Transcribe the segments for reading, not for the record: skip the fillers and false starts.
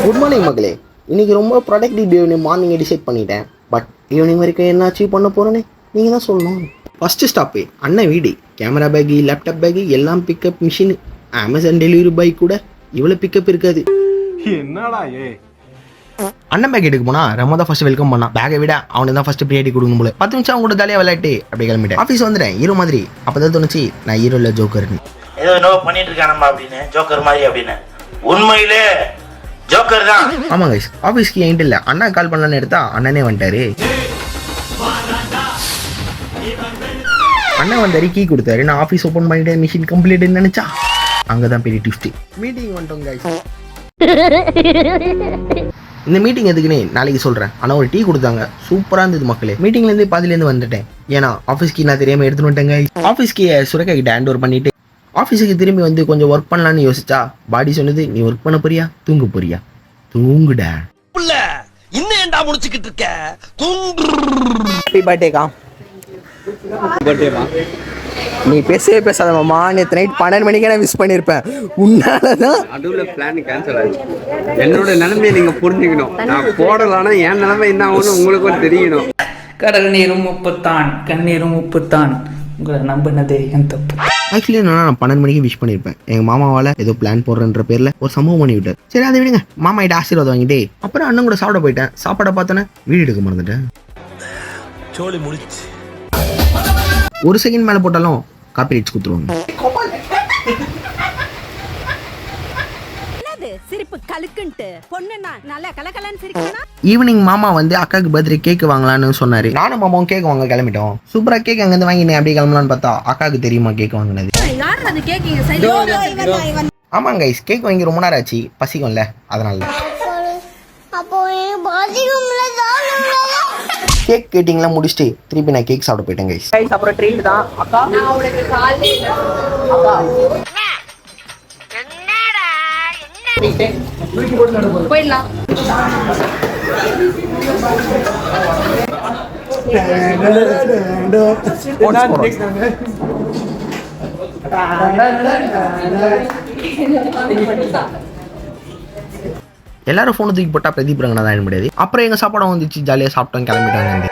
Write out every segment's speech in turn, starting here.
Good morning மக்களே. இன்னைக்கு ரொம்ப ப்ரொடக்டிவ் டே மார்னிங் டிசைட் பண்ணிட்டேன். பட் ஈவினிங் வரைக்கும் என்ன அச்சீவ் பண்ண போகிறேன்னு நீங்கள் தான் சொல்லணும். ஃபஸ்ட்டு ஸ்டாப்பு அண்ணன் வீடு. கேமரா பேகு, லேப்டாப் பேகு எல்லாம் pickup machine. Amazon delivery boy கூட இவ்வளோ பிக்கப் இருக்காது. என்னடா அண்ணன் பேக் எடுக்க போனா ரொம்ப தான் ஃபர்ஸ்ட் வெல்கம் பண்ணான். பேக்கை விட அவனுக்கு தான் ஃபர்ஸ்ட் ப்ரியாரிட்டி கொடுக்கணும் போல. 10 நிமிஷம் அவங்க கூட ஜாலியாக விளையாட்டு அப்படி கிளம்பிட்டேன். ஆஃபீஸ் வந்துட்டேன் ஹீரோ மாதிரி. அப்போதான் தோணுச்சு நான் ஹீரோ இல்லை ஜோக்கர்னு. ஏதோ என்னவோ பண்ணிட்டு இருக்கானம்மா அப்படின்னு, ஜோக்கர் மாதிரி அப்படின்னு. உண்மையிலே ஜோக்கர் தான். ஆமாம் கைஸ், ஆஃபீஸ்க்கு என்கிட்ட இல்லை, அண்ணா கால் பண்ணலான்னு எடுத்தா அண்ணனே வந்துட்டாரு. அண்ணன் வந்தாரு, கீ கொடுத்தாரு. நான் ஆஃபீஸ் ஓப்பன் பண்ணிட்டேன், மிஷின் கம்ப்ளீட்னு நினைச்சா அங்கே தான் பெரிய டிஃப்ட். மீட்டிங் வந்துட்டோம் கைஸ். இந்த மீட்டிங் எதுக்குன்னு நாளைக்கு சொல்கிறேன். ஆனால் ஒரு டீ கொடுத்தாங்க, சூப்பராக இருந்தது மக்களே. மீட்டிங்லேருந்து பாதிலேருந்து வந்துட்டேன். ஏன்னா ஆஃபீஸ்க்கு நான் தெரியாமல் எடுத்துன்னு வந்துட்டேங்க. ஆஃபீஸ்க்கு சுரக்கா கிட்ட ஹேண்ட் ஓவர் பண்ணிட்டு ஆஃபீஸுக்கு திரும்பி வந்து கொஞ்சம் ஒர்க் பண்ணலான்னு யோசிச்சா பாடி சொன்னது, நீ ஒர்க் பண்ண போறியா தூங்க போறியா? தூங்குடா. இன்னும் ஏன்டா முடிச்சுக்கிட்டு இருக்க? தூங்கு. ஹாப்பி பர்த்டேக்கா. பர்த்டேமா? நீ பேசவே பேசாத மாமா. நேற்று நைட் 12 மணிக்கே நான் மிஸ் பண்ணியிருப்பேன். உன்னாலதான் நடுவில் பிளான் கேன்சல் ஆச்சு. என்னோட நிலைமையை நீங்க புரிஞ்சுக்கணும். நான் போடலான்னா என் நிலைமை என்ன ஆகும்னு உங்களுக்கும் தெரியணும். கடல் நீரும் உப்புத்தான், கண்ணீரும் உப்புத்தான். உங்களை நம்பினதே என் தப்பு. ஆக்சுவலி நான் 12 மணிக்கு விஷ் பண்ணியிருப்பேன். எங்கள் மாமாவால் ஏதோ பிளான் போடுறன்ற பேரில் ஒரு சம்பவம் பண்ணி விட்டார். சரி அதை விடுங்க, மாமா கிட்ட ஆசீர்வாதம் வாங்கிட்டே அப்புறம் அண்ணன் கூட சாப்பிட போயிட்டேன். சாப்பாடை பார்த்தோன்னே வீடு எடுக்க மறந்துட்டேன். சோலி முடிச்சு. ஒரு செகண்ட் மேலே போட்டாலும் காப்பி ரைட்ஸ் கொடுத்துருவாங்க. ஈவினிங் மாமா வந்து அக்காவுக்கு பர்த்டே கேக் வாங்கலான்னு சொன்னாரு. நானும் மாமாவும் கேக் வாங்க கிளம்பிட்டோம். சூப்பரா கேக் அங்கேருந்து வாங்கினேன். அப்படியே கிளம்பலான்னு பார்த்தா அக்காவுக்கு தெரியுமா கேக் வாங்கினது. ஆமாங்க கைஸ், கேக் வாங்கி ரொம்ப நேரம் ஆச்சு, பசிக்கும்ல அதனால. கேக் கேட்டிங்களா முடிச்சுட்டு திருப்பி நான் கேக் சாப்பிட போயிட்டேன் கைஸ். அப்புறம் ட்ரீட் தான் அக்கா. போயிடலாம். எல்லாரும் போனை தூக்கி போட்டா பிரதீப் ரங்கனா தான் முடியாது. அப்புறம் எங்க சாப்பாடு வந்துச்சு, ஜாலியா சாப்பிட்டோம், கிளம்பிட்டாங்க.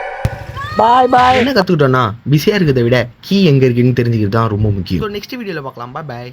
பாய் பாய். என்ன கத்துக்கிட்டோம்னா பிஸியா இருக்கிறத விட கீ எங்க இருக்குன்னு தெரிஞ்சுக்கிறது தான் ரொம்ப முக்கியம். நெக்ஸ்ட் வீடியோல பார்க்கலாம். பாய் பாய்.